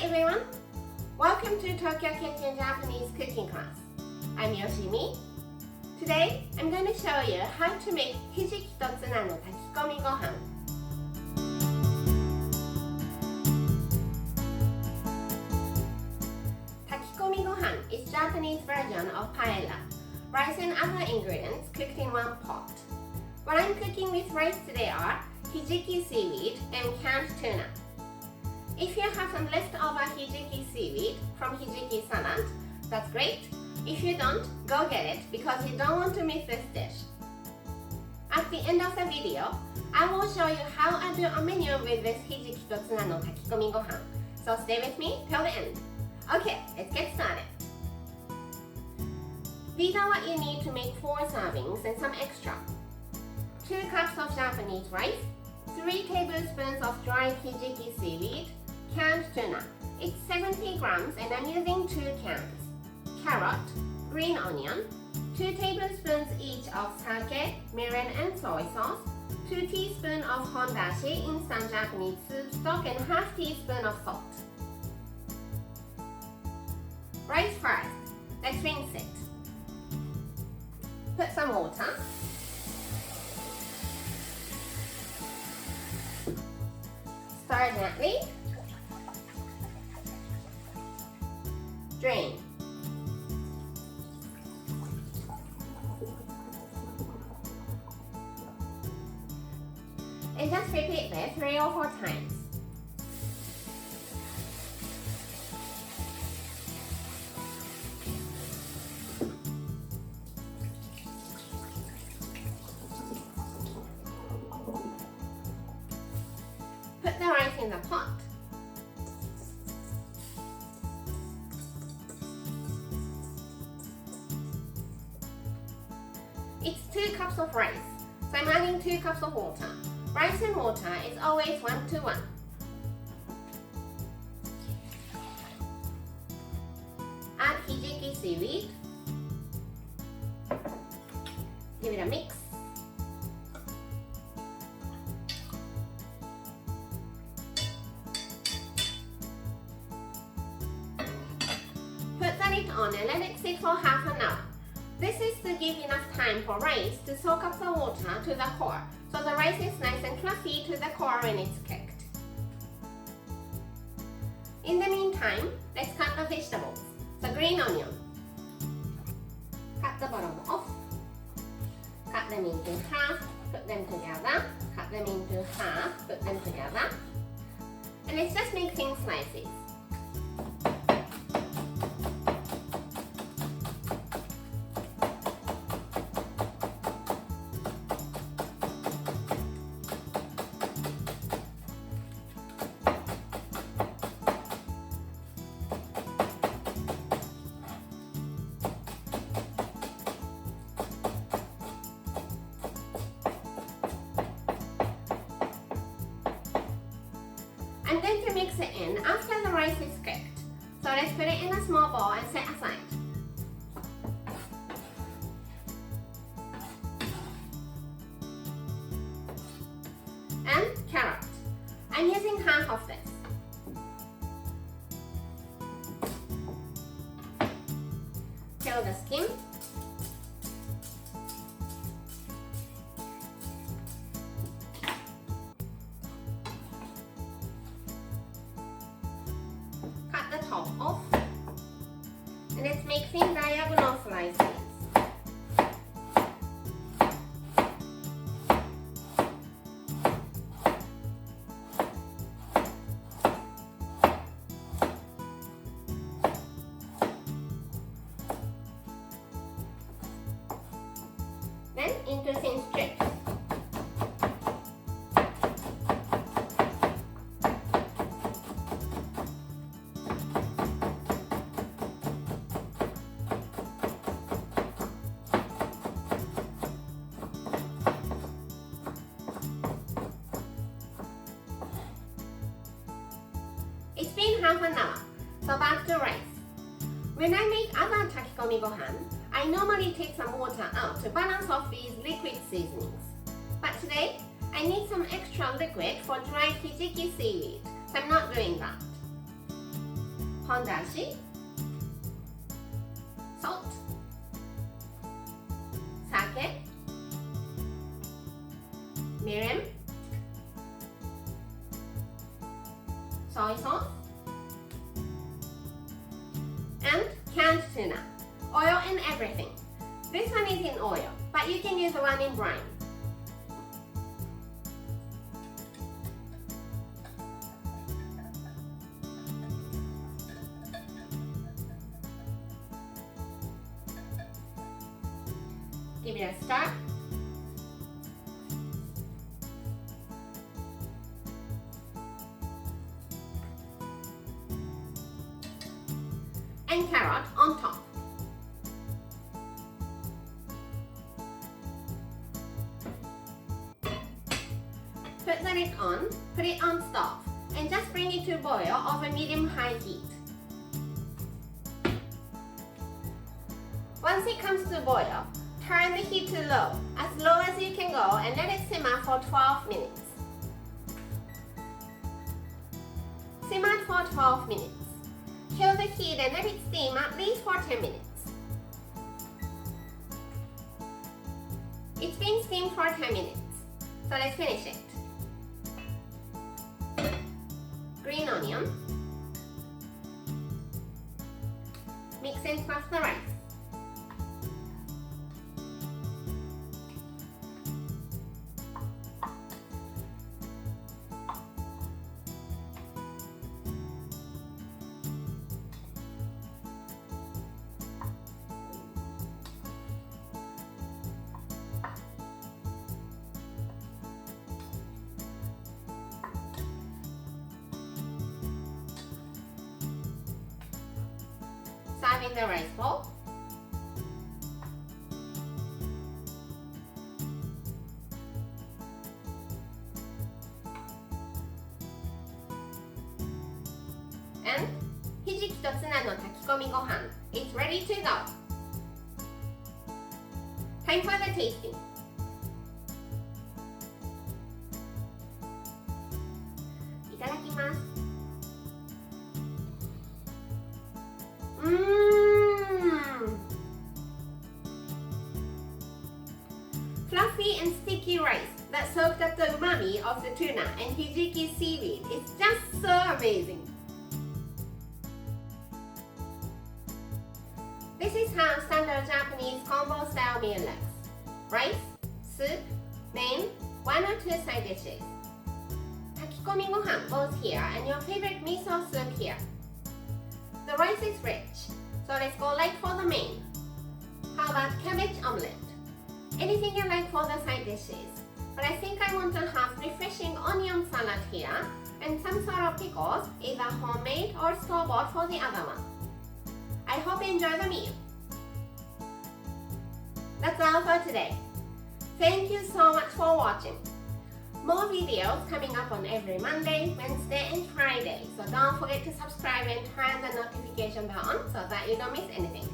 everyone! Welcome to Tokyo Kitchen Japanese cooking class. I'm Yoshimi. Today, I'm going to show you how to make Hijiki Tuna no Takikomi Gohan. Takikomi Gohan is Japanese version of paella, rice and other ingredients cooked in one pot. What I'm cooking with rice today are Hijiki Seaweed and canned tuna. If you have some leftover Hijiki Seaweed from Hijiki salad, that's great. If you don't, go get it because you don't want to miss this dish. At the end of the video, I will show you how I do a menu with this Hijiki Tuna no Takikomi Gohan. So stay with me till the end. Okay, let's get started. These are what you need to make 4 servings and some extra. 2 cups of Japanese rice, 3 tablespoons of dried Hijiki Seaweed, canned tuna. It's 70 grams and I'm using 2 cans. Carrot, green onion, 2 tablespoons each of sake, mirin and soy sauce, 2 teaspoons of hondashi, instant Japanese soup stock, and half teaspoon of salt. Rice first. Let's rinse it. Put some water. Stir gently. Drain. And just repeat this 3 or 4 times. Put the rice in the pot. It's 2 cups of rice, so I'm adding 2 cups of water. Rice and water is always 1 to 1. Add Hijiki Seaweed. Give it a mix. Put the lid on and let it sit for half an hour. This is to give enough time for rice to soak up the water to the core, so the rice is nice and fluffy to the core when it's cooked. In the meantime, let's cut the vegetables. So green onion. Cut the bottom off. Cut them into half, put them together. Cut them into half, put them together. And let's just make thin slices. I'm going to mix it in after the rice is cooked. So let's put it in a small bowl and set aside. And carrot. I'm using half of this. Peel the skin. Top off, and let's make thin diagonal slices. Then into thin strips. It's been half an hour, so back to rice. When I make other Takikomi Gohan, I normally take some water out to balance off these liquid seasonings. But today, I need some extra liquid for dried Hijiki seaweed, so I'm not doing that. hondashi, salt, sake, mirin, soy sauce, and canned tuna. Oil and everything. This one is in oil, but you can use the one in brine. Give it a stir. And carrot on top. Put the lid on, put it on stove, and just bring it to boil over medium-high heat. Once it comes to boil, turn the heat to low as you can go, and let it simmer for 12 minutes. Simmer for 12 minutes. Kill the heat and let it steam at least for 10 minutes. It's been steamed for 10 minutes, so let's finish it. Green onion. Mix and crush the rice. Serve in the rice bowl. And Hijiki to Tuna no Takikomi Gohan is ready to go. Time for the tasting. Itadakimasu. Fluffy and sticky rice that soaked up the umami of the tuna and Hijiki seaweed is just so amazing. This is how standard Japanese combo style meal looks. Rice, soup, main, 1 or 2 side dishes. Takikomi Gohan goes here and your favorite miso soup here. The rice is rich, so let's go light for the main. How about cabbage omelette? Anything you like for the side dishes, but I think I want to have refreshing onion salad here and some sort of pickles, either homemade or store-bought for the other one. I hope you enjoy the meal. That's all for today. Thank you so much for watching. More videos coming up on every Monday, Wednesday, and Friday, so don't forget to subscribe and turn the notification bell on so that you don't miss anything.